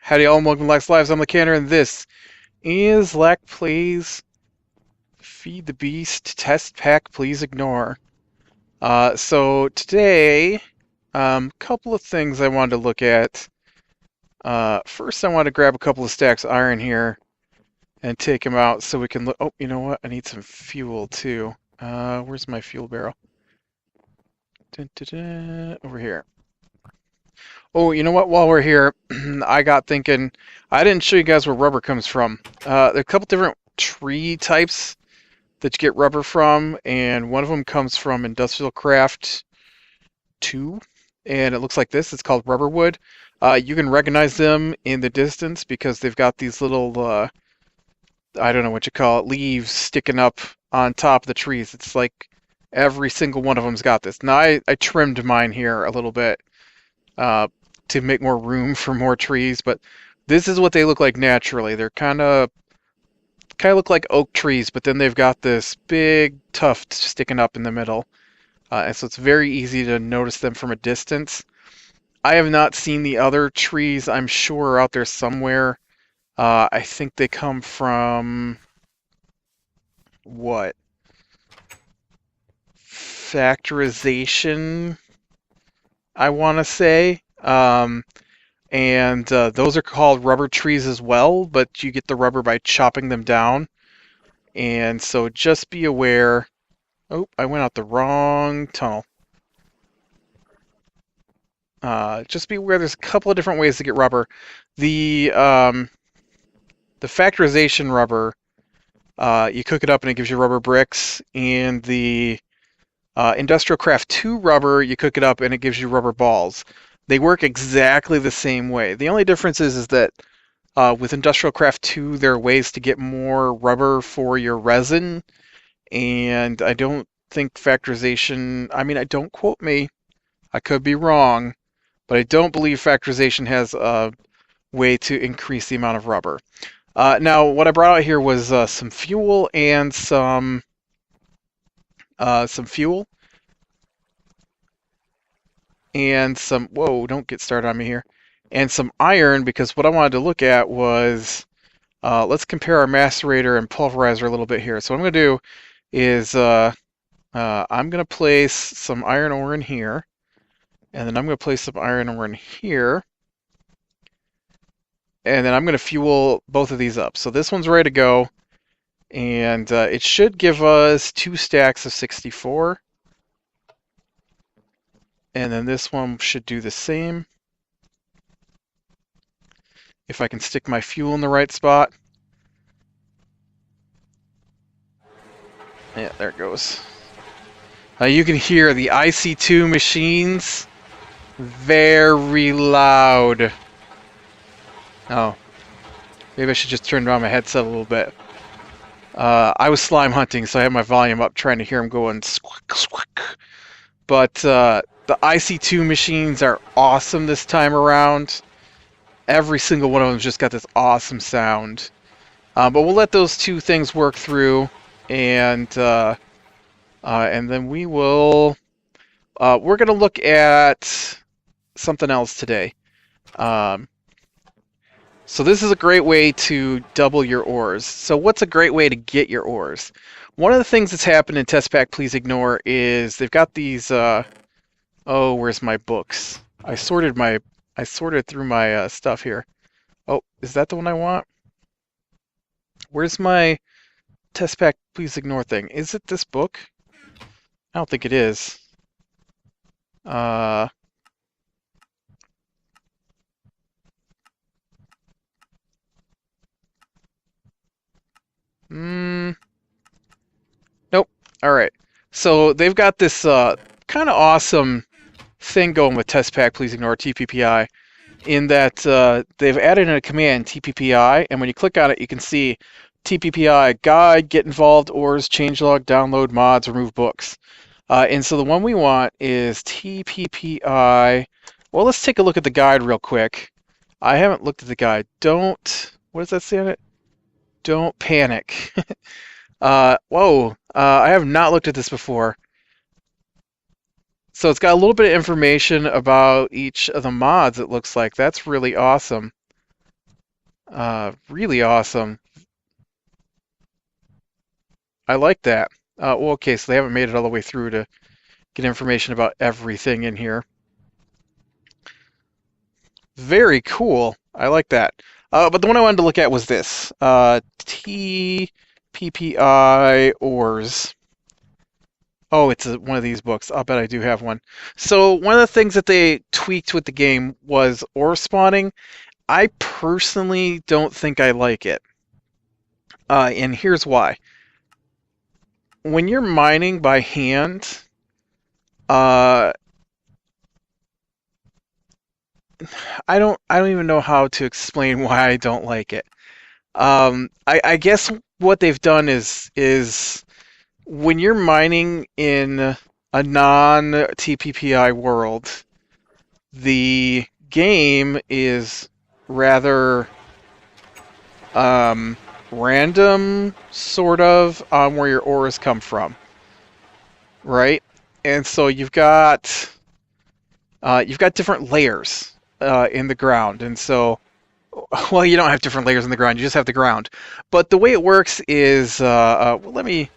Howdy y'all, and welcome to Lax Lives. I'm the Canner, and this is Lack Plays Feed the Beast Test Pack Please Ignore. So today, couple of things I wanted to look at. First I want to grab a couple of stacks of iron here and take them out so we can look. Oh, you know what? I need some fuel too. Where's my fuel barrel? Dun, dun, dun, over here. Oh, you know what? While we're here, I got thinking, I didn't show you guys where rubber comes from. There are a couple different tree types that you get rubber from, and one of them comes from Industrial Craft 2, and it looks like this. It's called rubber wood. You can recognize them in the distance because they've got these little, I don't know what you call it, leaves sticking up on top of the trees. It's like every single one of them's got this. Now, I trimmed mine here a little bit. To make more room for more trees, but this is what they look like naturally. They're kind of look like oak trees, but then they've got this big tuft sticking up in the middle, and so it's very easy to notice them from a distance. I have not seen the other trees. I'm sure are out there somewhere. I think they come from what? Factorization, I want to say. And those are called rubber trees as well, but you get the rubber by chopping them down. And so just be aware. Oh, I went out the wrong tunnel. Just be aware there's a couple of different ways to get rubber. The factorization rubber, you cook it up and it gives you rubber bricks. And the Industrial Craft 2 rubber, you cook it up and it gives you rubber balls. They work exactly the same way. The only difference is that with Industrial Craft 2, there are ways to get more rubber for your resin, and I don't think factorization, don't quote me, I could be wrong, but I don't believe factorization has a way to increase the amount of rubber. Now, what I brought out here was some fuel and some fuel. And some, whoa, don't get started on me here, and some iron, because what I wanted to look at was, let's compare our macerator and pulverizer a little bit here. So what I'm going to do is, I'm going to place some iron ore in here, and then I'm going to place some iron ore in here, and then I'm going to fuel both of these up. So this one's ready to go, and it should give us 2 stacks of 64. And then this one should do the same. If I can stick my fuel in the right spot. Yeah, there it goes. You can hear the IC2 machines very loud. Oh, maybe I should just turn down my headset a little bit. I was slime hunting, so I had my volume up trying to hear them going squawk, squawk. But the IC2 machines are awesome this time around. Every single one of them's just got this awesome sound. But we'll let those two things work through, and then we will. We're gonna look at something else today. So this is a great way to double your ores. So what's a great way to get your ores? One of the things that's happened in Test Pack Please Ignore is they've got these. Oh, where's my books? I sorted through my stuff here. Oh, is that the one I want? Where's my Test Pack Please Ignore thing? Is it this book? I don't think it is. Nope. All right. So they've got this kind of awesome thing going with Test Pack Please Ignore TPPI, in that they've added in a command TPPI, and when you click on it, you can see TPPI guide, get involved, ores, changelog, download mods, remove books. And so the one we want is TPPI. Well, let's take a look at the guide real quick. I haven't looked at the guide. What does that say on it? Don't panic. Whoa, I have not looked at this before. So it's got a little bit of information about each of the mods, it looks like. That's really awesome. Really awesome. I like that. Well, okay, so they haven't made it all the way through to get information about everything in here. Very cool. I like that. But the one I wanted to look at was this. TPPI ores. Oh, it's one of these books. I'll bet I do have one. So one of the things that they tweaked with the game was ore spawning. I personally don't think I like it. And here's why. When you're mining by hand, I don't even know how to explain why I don't like it. I guess what they've done is when you're mining in a non-TPPI world, the game is rather random, sort of, on where your ores come from, right? And so you've got different layers in the ground, and so, well, you don't have different layers in the ground. You just have the ground. But the way it works is, well, let me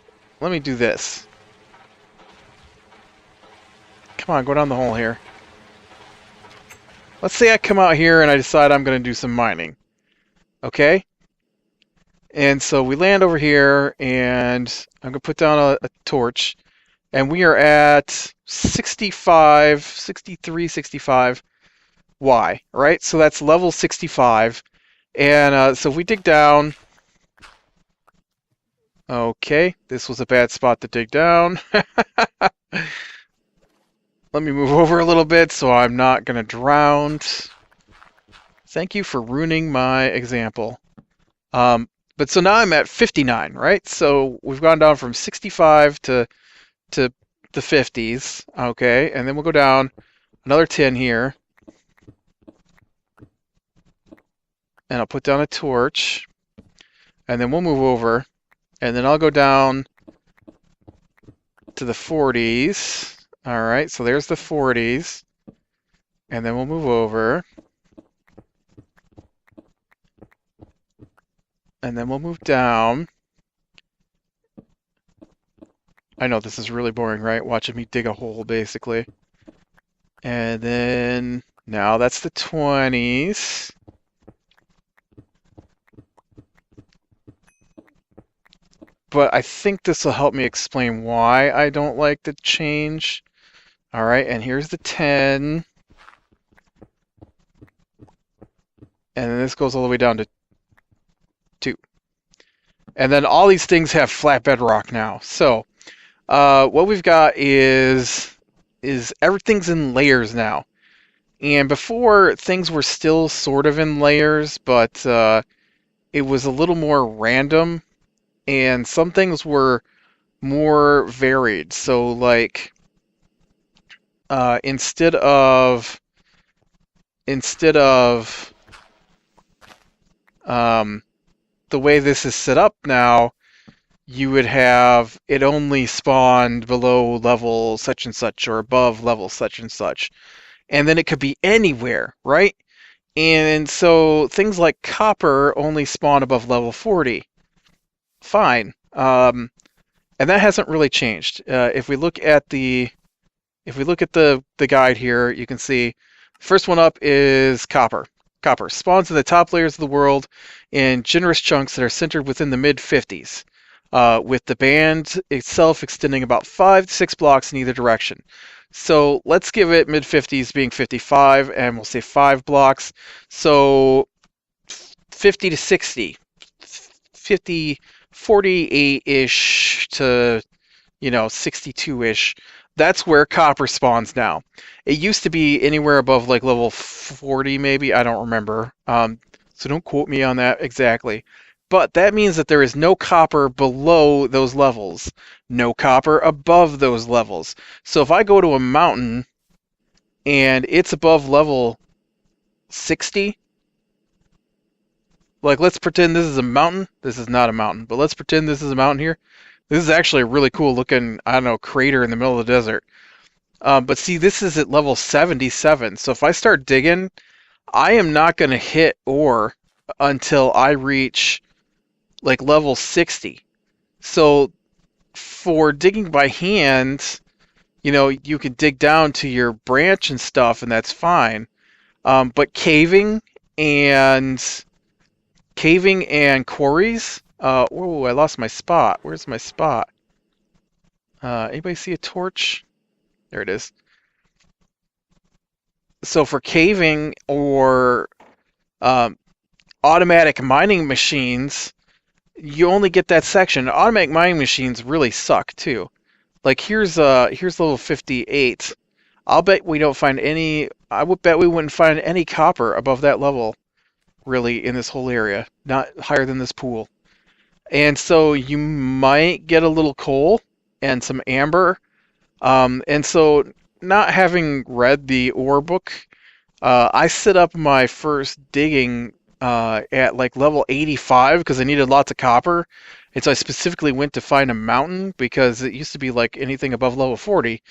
do this. Come on, go down the hole here. Let's say I come out here and I decide I'm going to do some mining. Okay? And so we land over here, and I'm going to put down a torch, and we are at 65, 63, 65 Y, right? So that's level 65. And so if we dig down, okay, this was a bad spot to dig down. Let me move over a little bit so I'm not going to drown. Thank you for ruining my example. But so now I'm at 59, right? So we've gone down from 65 to the 50s, okay? And then we'll go down another 10 here. And I'll put down a torch. And then we'll move over. And then I'll go down to the 40s. All right, so there's the 40s. And then we'll move over. And then we'll move down. I know this is really boring, right? Watching me dig a hole, basically. And then now that's the 20s. But I think this will help me explain why I don't like the change. All right, and here's the 10. And then this goes all the way down to 2. And then all these things have flat bedrock now. So what we've got is everything's in layers now. And before, things were still sort of in layers, but it was a little more random. And some things were more varied. So, like, instead of the way this is set up now, you would have it only spawned below level such and such or above level such and such. And then it could be anywhere, right? And so things like copper only spawn above level 40. Fine. And that hasn't really changed. If we look at the guide here, you can see the first one up is copper. Copper spawns in the top layers of the world in generous chunks that are centered within the mid-50s, with the band itself extending about 5 to 6 blocks in either direction. So let's give it mid-50s being 55, and we'll say 5 blocks. So 50 to 60, 50, 48-ish to, 62-ish. That's where copper spawns now. It used to be anywhere above like level 40 maybe, I don't remember. So don't quote me on that exactly. But that means that there is no copper below those levels, no copper above those levels. So if I go to a mountain and it's above level 60, like let's pretend this is a mountain. This is not a mountain, but let's pretend this is a mountain here. This is actually a really cool looking, I don't know, crater in the middle of the desert. But see, this is at level 77. So if I start digging, I am not going to hit ore until I reach like level 60. So for digging by hand, you can dig down to your branch and stuff, and that's fine. But and caving and quarries. Whoa! I lost my spot. Where's my spot? Anybody see a torch? There it is. So for caving or automatic mining machines, you only get that section. Automatic mining machines really suck too. Like here's level 58. I'll bet we don't find any. I would bet we wouldn't find any copper above that level, really, in this whole area. Not higher than this pool. And so you might get a little coal and some amber. And so not having read the ore book, I set up my first digging at like level 85 because I needed lots of copper. And so I specifically went to find a mountain because it used to be like anything above level 40.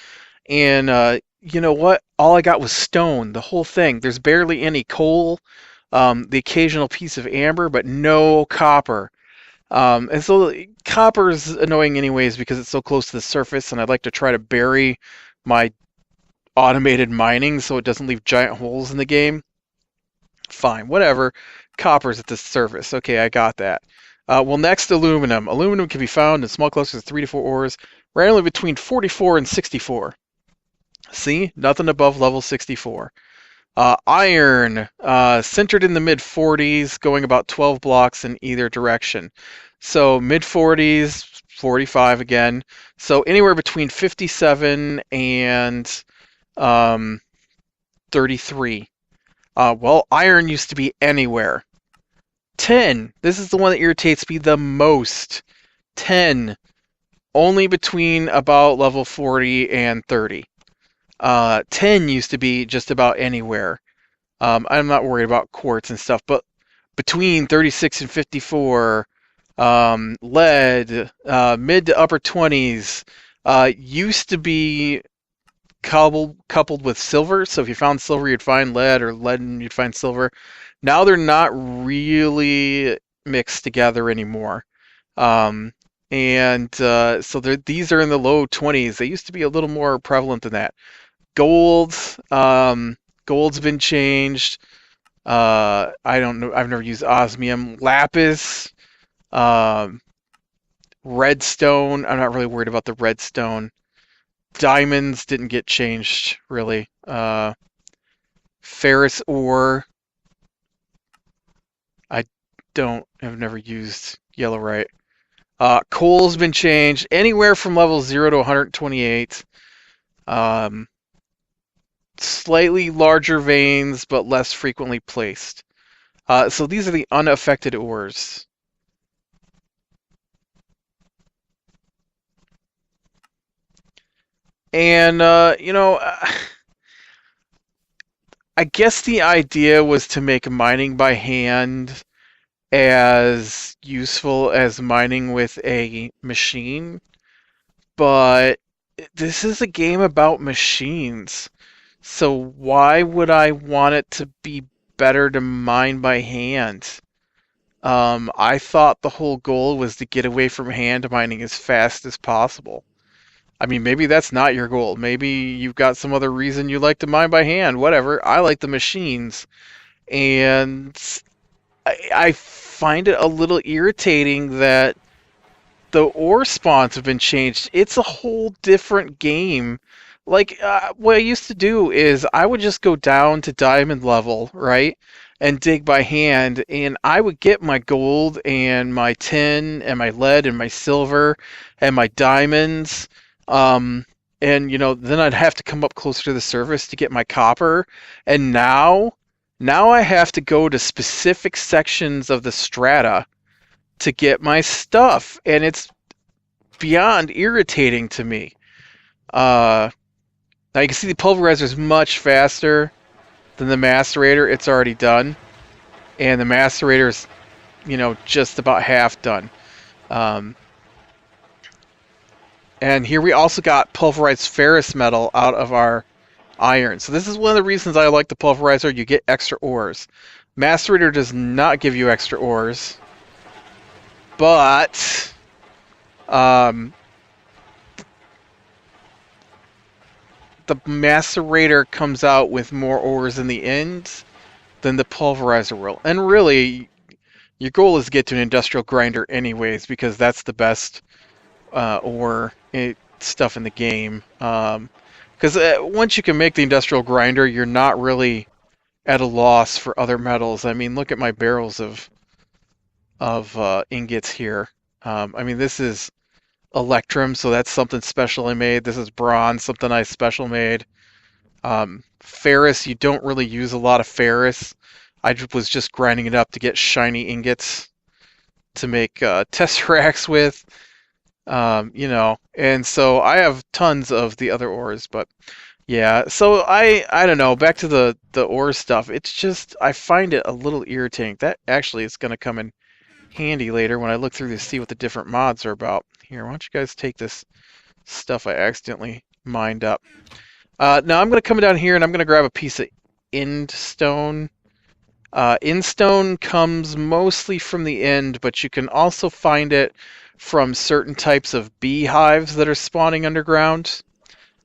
And you know what? All I got was stone, the whole thing. There's barely any coal, the occasional piece of amber, but no copper. And so copper's annoying anyways because it's so close to the surface, and I'd like to try to bury my automated mining so it doesn't leave giant holes in the game. Fine, whatever. Copper's at the surface. Okay, I got that. Well, next, aluminum. Aluminum can be found in small clusters of 3 to 4 ores, randomly between 44 and 64. See? Nothing above level 64. Iron, centered in the mid-40s, going about 12 blocks in either direction. So mid-40s, 45 again. So anywhere between 57 and 33. Well, iron used to be anywhere. 10. This is the one that irritates me the most. 10. Only between about level 40 and 30. 10 used to be just about anywhere. I'm not worried about quartz and stuff, but between 36 and 54, lead, mid to upper 20s, used to be coupled with silver. So if you found silver, you'd find lead, or lead and you'd find silver. Now they're not really mixed together anymore. So these are in the low 20s. They used to be a little more prevalent than that. Gold, gold's been changed. I don't know. I've never used osmium. Lapis, redstone. I'm not really worried about the redstone. Diamonds didn't get changed really. Ferrous ore. I've never used yellowite. Coal's been changed. Anywhere from level 0 to 128. Slightly larger veins, but less frequently placed. So these are the unaffected ores. And, I guess the idea was to make mining by hand as useful as mining with a machine, but this is a game about machines. So why would I want it to be better to mine by hand? I thought the whole goal was to get away from hand mining as fast as possible. I mean, maybe that's not your goal. Maybe you've got some other reason you like to mine by hand. Whatever. I like the machines. And I find it a little irritating that the ore spawns have been changed. It's a whole different game. Like, what I used to do is I would just go down to diamond level, right? And dig by hand, and I would get my gold and my tin and my lead and my silver and my diamonds. And, then I'd have to come up closer to the surface to get my copper. And now I have to go to specific sections of the strata to get my stuff. And it's beyond irritating to me. Now you can see the pulverizer is much faster than the macerator. It's already done. And the macerator is, just about half done. And here we also got pulverized ferrous metal out of our iron. So this is one of the reasons I like the pulverizer. You get extra ores. Macerator does not give you extra ores, but the macerator comes out with more ores in the end than the pulverizer will. And really, your goal is to get to an industrial grinder anyways, because that's the best ore stuff in the game. Because once you can make the industrial grinder, you're not really at a loss for other metals. I mean, look at my barrels of ingots here. I mean, this is electrum, so that's something special I made. This is bronze, something I special made. Ferrous, you don't really use a lot of ferrous. I was just grinding it up to get shiny ingots to make tesseracts with. You know, and so I have tons of the other ores, but yeah, so I don't know, back to the ore stuff. It's just, I find it a little irritating. That actually is going to come in handy later when I look through to see what the different mods are about. Here, why don't you guys take this stuff I accidentally mined up. Now I'm going to come down here and I'm going to grab a piece of end stone. End stone comes mostly from the end, but you can also find it from certain types of beehives that are spawning underground.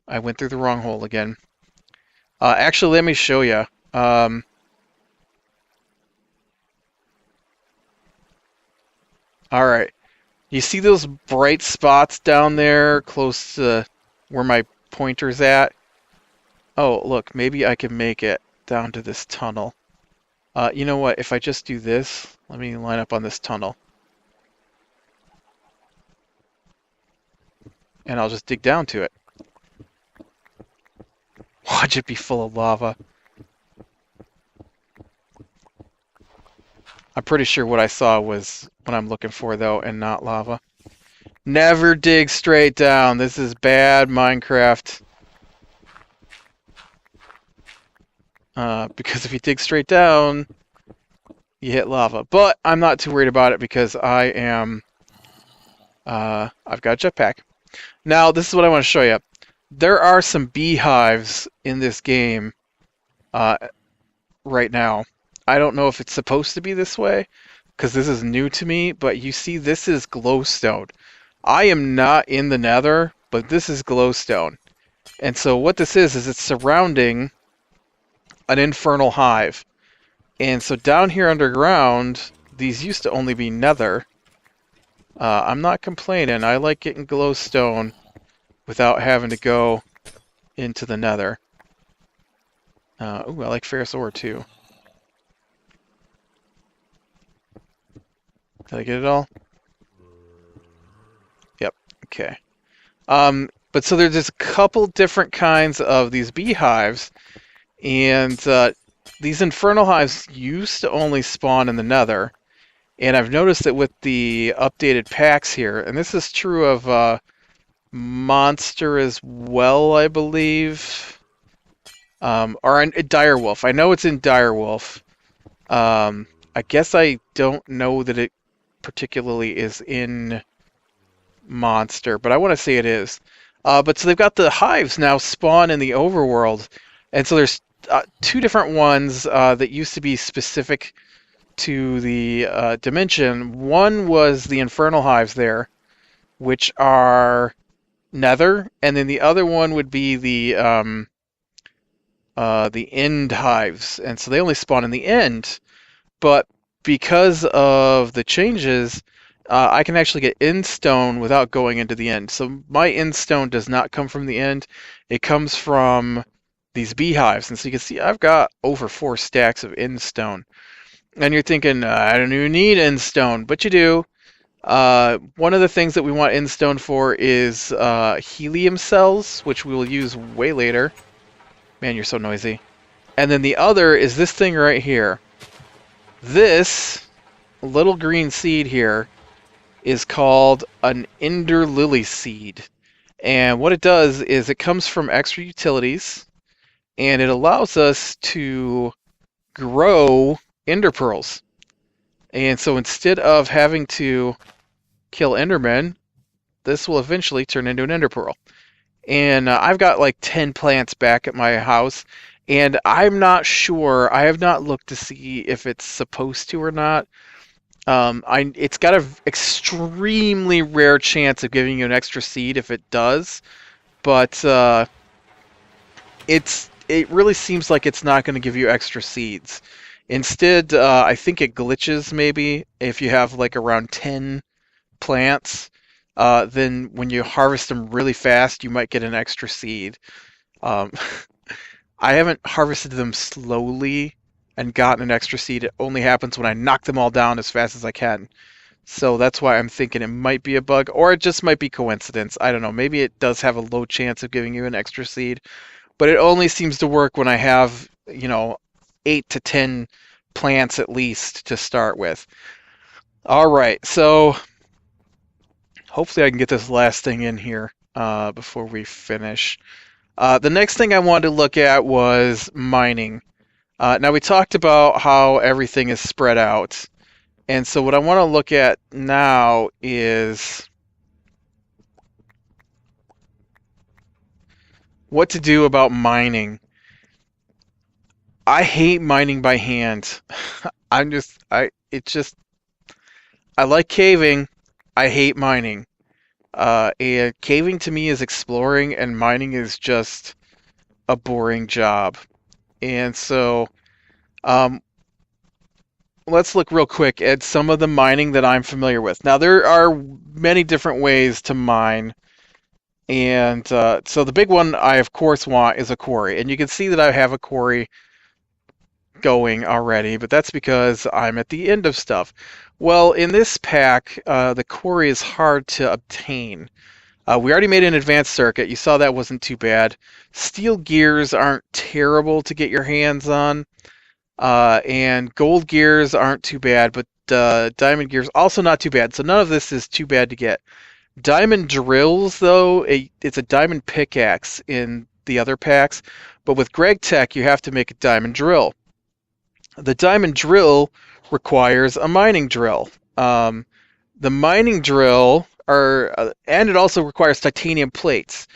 I went through the wrong hole again. Actually, let me show you. Alright. You see those bright spots down there close to where my pointer's at? Oh, look, maybe I can make it down to this tunnel. You know what? If I just do this, let me line up on this tunnel. And I'll just dig down to it. Watch it be full of lava. I'm pretty sure what I saw was what I'm looking for, though, and not lava. Never dig straight down. This is bad Minecraft. Because if you dig straight down, you hit lava. But I'm not too worried about it because I am... I've got a jetpack. Now, this is what I want to show you. There are some beehives in this game right now. I don't know if it's supposed to be this way, because this is new to me, but you see this is glowstone. I am not in the nether, but this is glowstone. And so what this is it's surrounding an infernal hive. And so down here underground, these used to only be nether. I'm not complaining. I like getting glowstone without having to go into the nether. Ooh, I like ferrous ore too. Did I get it all? Yep, okay. But so there's just a couple different kinds of these beehives, and these infernal hives used to only spawn in the nether, and I've noticed that with the updated packs here, and this is true of Monster as well, I believe, or in Direwolf. I know it's in Direwolf. I guess I don't know that it particularly is in Monster, but I want to say it is. But so they've got the hives now spawn in the overworld, and so there's two different ones that used to be specific to the dimension. One was the infernal hives there, which are nether, and then the other one would be the end hives, and so they only spawn in the end. But because of the changes, I can actually get end stone without going into the end. So my end stone does not come from the end. It comes from these beehives. And so you can see I've got over 4 stacks of end stone. And you're thinking, I don't even need end stone, but you do. One of the things that we want end stone for is helium cells, which we will use way later. Man, you're so noisy. And then the other is this thing right here. This little green seed here is called an Ender Lily seed. And what it does is it comes from extra utilities, and it allows us to grow ender pearls. And so instead of having to kill endermen, this will eventually turn into an ender pearl. And I've got like 10 plants back at my house, And I'm not sure. I have not looked to see if it's supposed to or not. It's got an extremely rare chance of giving you an extra seed if it does, but it really seems like it's not going to give you extra seeds. Instead, I think it glitches maybe if you have like around 10 plants. Then when you harvest them really fast, you might get an extra seed. Um, I haven't harvested them slowly and gotten an extra seed. It only happens when I knock them all down as fast as I can. So that's why I'm thinking it might be a bug, or it just might be coincidence. I don't know. Maybe it does have a low chance of giving you an extra seed, but it only seems to work when I have, 8 to 10 plants at least to start with. All right, so hopefully I can get this last thing in here before we finish. The next thing I wanted to look at was mining. Now we talked about how everything is spread out. And so what I want to look at now is what to do about mining. I hate mining by hand. I like caving. I hate mining. And caving to me is exploring, and mining is just a boring job. And so, let's look real quick at some of the mining that I'm familiar with. Now, there are many different ways to mine. And so the big one I, of course, want is a quarry. And you can see that I have a quarry going already, but that's because I'm at the end of stuff. Well, in this pack, the quarry is hard to obtain. We already made an advanced circuit. You saw that wasn't too bad. Steel gears aren't terrible to get your hands on. And gold gears aren't too bad, but diamond gears also not too bad. So none of this is too bad to get. Diamond drills, though, it's a diamond pickaxe in the other packs. But with Greg Tech, you have to make a diamond drill. The diamond drill requires a mining drill. The mining drill and it also requires titanium plates.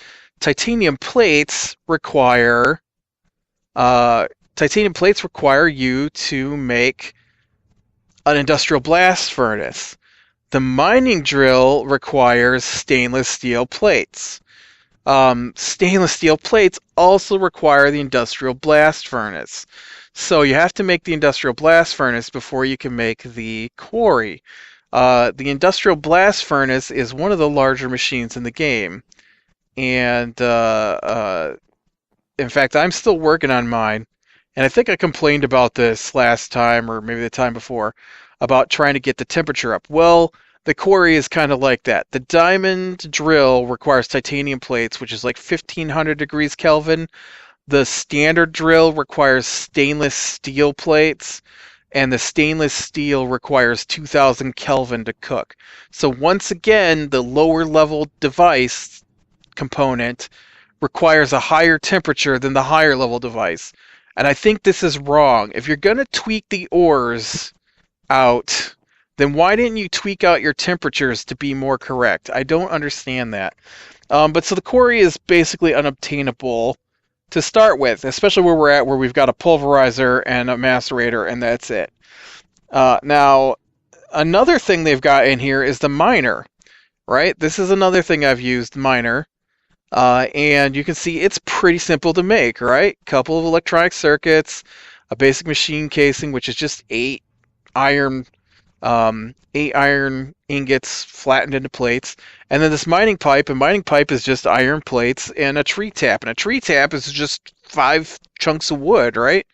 Titanium plates require you to make an industrial blast furnace. The mining drill requires stainless steel plates. Stainless steel plates also require the industrial blast furnace. So you have to make the industrial blast furnace before you can make the quarry. The industrial blast furnace is one of the larger machines in the game. And in fact, I'm still working on mine. And I think I complained about this last time, or maybe the time before, about trying to get the temperature up. Well, the quarry is kind of like that. The diamond drill requires titanium plates, which is like 1500 degrees Kelvin. The standard drill requires stainless steel plates, and the stainless steel requires 2000 Kelvin to cook. So once again, the lower level device component requires a higher temperature than the higher level device. And I think this is wrong. If you're going to tweak the ores out, then why didn't you tweak out your temperatures to be more correct? I don't understand that. But so the quarry is basically unobtainable to start with, especially where we're at, where we've got a pulverizer and a macerator, and that's it. Now, another thing they've got in here is the miner, right? This is another thing I've used, miner. And you can see it's pretty simple to make, right? Couple of electronic circuits, a basic machine casing, which is just 8 iron ingots flattened into plates, and then this mining pipe. A mining pipe is just iron plates and a tree tap, and a tree tap is just 5 chunks of wood, right?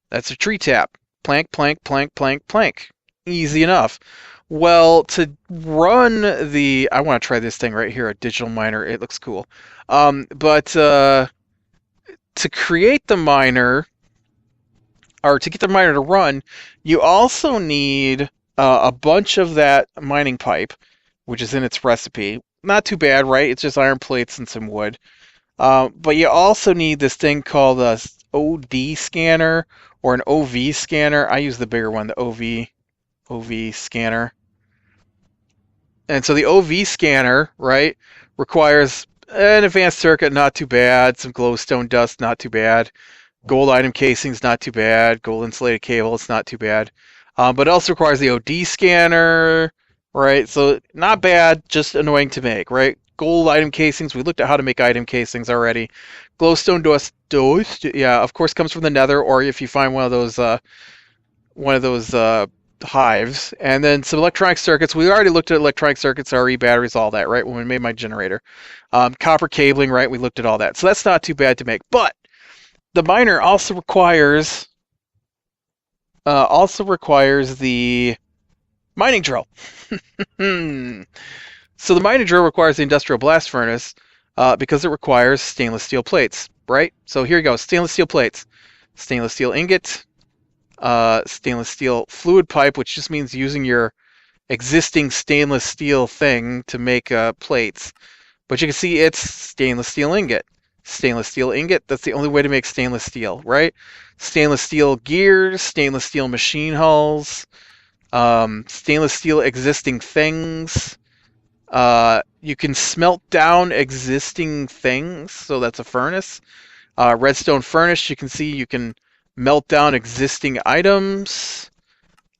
That's a tree tap. Plank, plank, plank, plank, plank. Easy enough. Well, to run I want to try this thing right here, a digital miner. It looks cool. But to create the miner, or to get the miner to run, you also need a bunch of that mining pipe, which is in its recipe. Not too bad, right? It's just iron plates and some wood. But you also need this thing called a OD scanner or an OV scanner. I use the bigger one, the OV scanner. And so the OV scanner, right, requires an advanced circuit, not too bad. Some glowstone dust, not too bad. Gold item casing's not too bad. Gold insulated cable, it's not too bad. But it also requires the OD scanner, right? So not bad, just annoying to make, right? Gold item casings, we looked at how to make item casings already. Glowstone dust, yeah, of course comes from the nether, or if you find one of those hives. And then some electronic circuits. We already looked at electronic circuits, RE batteries, all that, right? When we made my generator. Copper cabling, right? We looked at all that. So that's not too bad to make. But the miner also requires the mining drill. So the mining drill requires the industrial blast furnace because it requires stainless steel plates, right? So here you go, stainless steel plates, stainless steel ingot, stainless steel fluid pipe, which just means using your existing stainless steel thing to make plates. But you can see it's stainless steel ingot. Stainless steel ingot, that's the only way to make stainless steel, right? Stainless steel gears, stainless steel machine hulls, stainless steel existing things. You can smelt down existing things, so that's a furnace. Redstone furnace, you can see you can melt down existing items.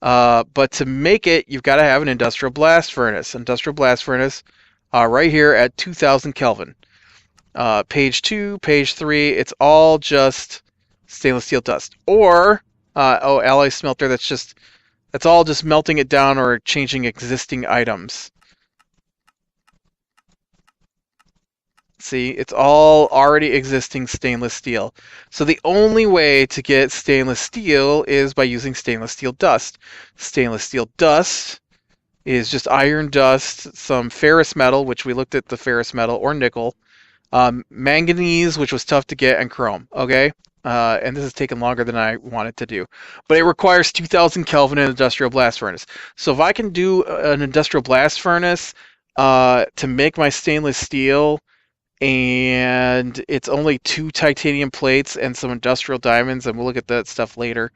But to make it, you've got to have an industrial blast furnace. Industrial blast furnace right here at 2000 Kelvin. Page 2, page 3, it's all just stainless steel dust. Or, alloy smelter, that's all just melting it down or changing existing items. See, it's all already existing stainless steel. So the only way to get stainless steel is by using stainless steel dust. Stainless steel dust is just iron dust, some ferrous metal, which we looked at the ferrous metal, or nickel, manganese, which was tough to get, and chrome, okay? And this has taken longer than I wanted to do. But it requires 2000 Kelvin in an industrial blast furnace. So if I can do an industrial blast furnace to make my stainless steel, and it's only 2 titanium plates and some industrial diamonds, and we'll look at that stuff later,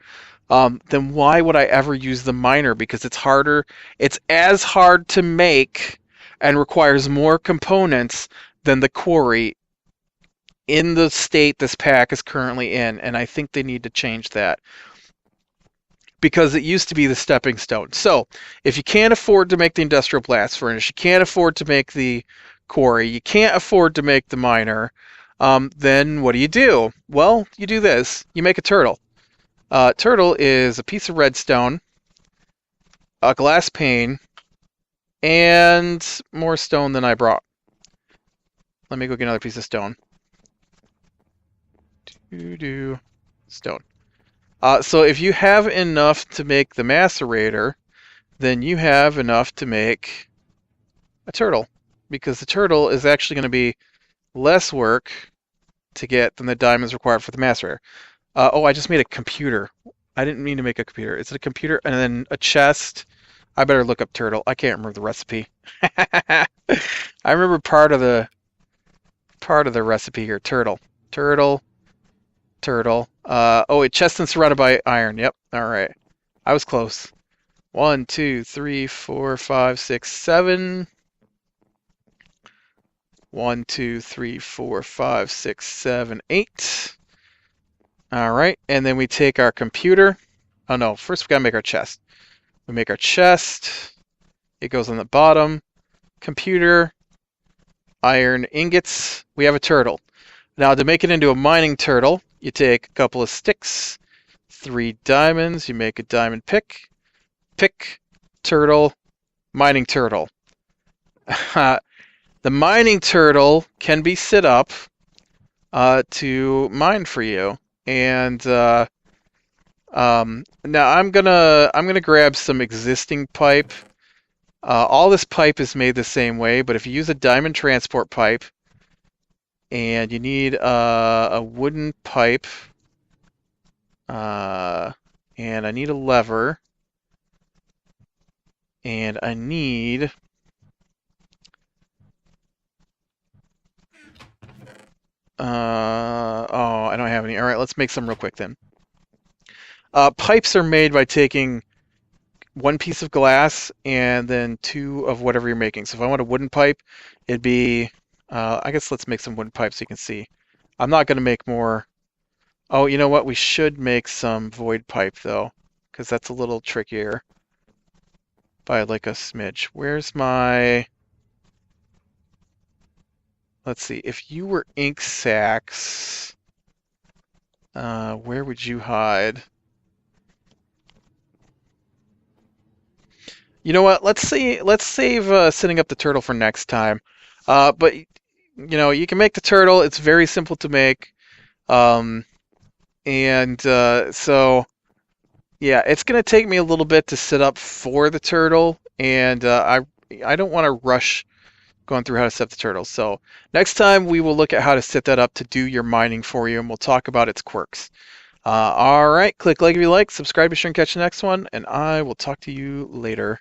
then why would I ever use the miner? Because it's harder. It's as hard to make and requires more components than the quarry in the state this pack is currently in, and I think they need to change that because it used to be the stepping stone. So if you can't afford to make the industrial blast furnace, you can't afford to make the quarry, you can't afford to make the miner, then what do? Well, you do this. You make a turtle. Turtle is a piece of redstone, a glass pane, and more stone than I brought. Let me go get another piece of stone. Stone. So if you have enough to make the macerator, then you have enough to make a turtle, because the turtle is actually going to be less work to get than the diamonds required for the macerator. Oh, I just made a computer. I didn't mean to make a computer. Is it a computer and then a chest? I better look up turtle. I can't remember the recipe. I remember part of the recipe here. Turtle. Oh, wait, chest and surrounded by iron. Yep. All right. I was close. 1, 2, 3, 4, 5, 6, 7. 1, 2, 3, 4, 5, 6, 7, 8. All right, and then we take our computer. Oh no, first we gotta make our chest. We make our chest. It goes on the bottom. Computer. Iron ingots. We have a turtle. Now to make it into a mining turtle, you take a couple of sticks, 3 diamonds, you make a diamond pick. Pick, turtle, mining turtle. The mining turtle can be set up to mine for you. And now I'm gonna grab some existing pipe. All this pipe is made the same way, but if you use a diamond transport pipe and you need a wooden pipe, and I need a lever, and I need oh, I don't have any. All right, let's make some real quick then. Pipes are made by taking 1 piece of glass and then 2 of whatever you're making. So if I want a wooden pipe, it'd be, I guess let's make some wooden pipes so you can see. I'm not going to make more Oh, you know what? We should make some void pipe though, because that's a little trickier by like a smidge. Where's my... Let's see. If you were ink sacs, where would you hide? You know what? Let's see. Let's save setting up the turtle for next time. But you can make the turtle. It's very simple to make. Um, and so yeah, it's gonna take me a little bit to set up for the turtle, and I don't want to rush going through how to set up the turtle. So next time we will look at how to set that up to do your mining for you, and we'll talk about its quirks. All right, click like if you like, subscribe to be sure and catch the next one, and I will talk to you later.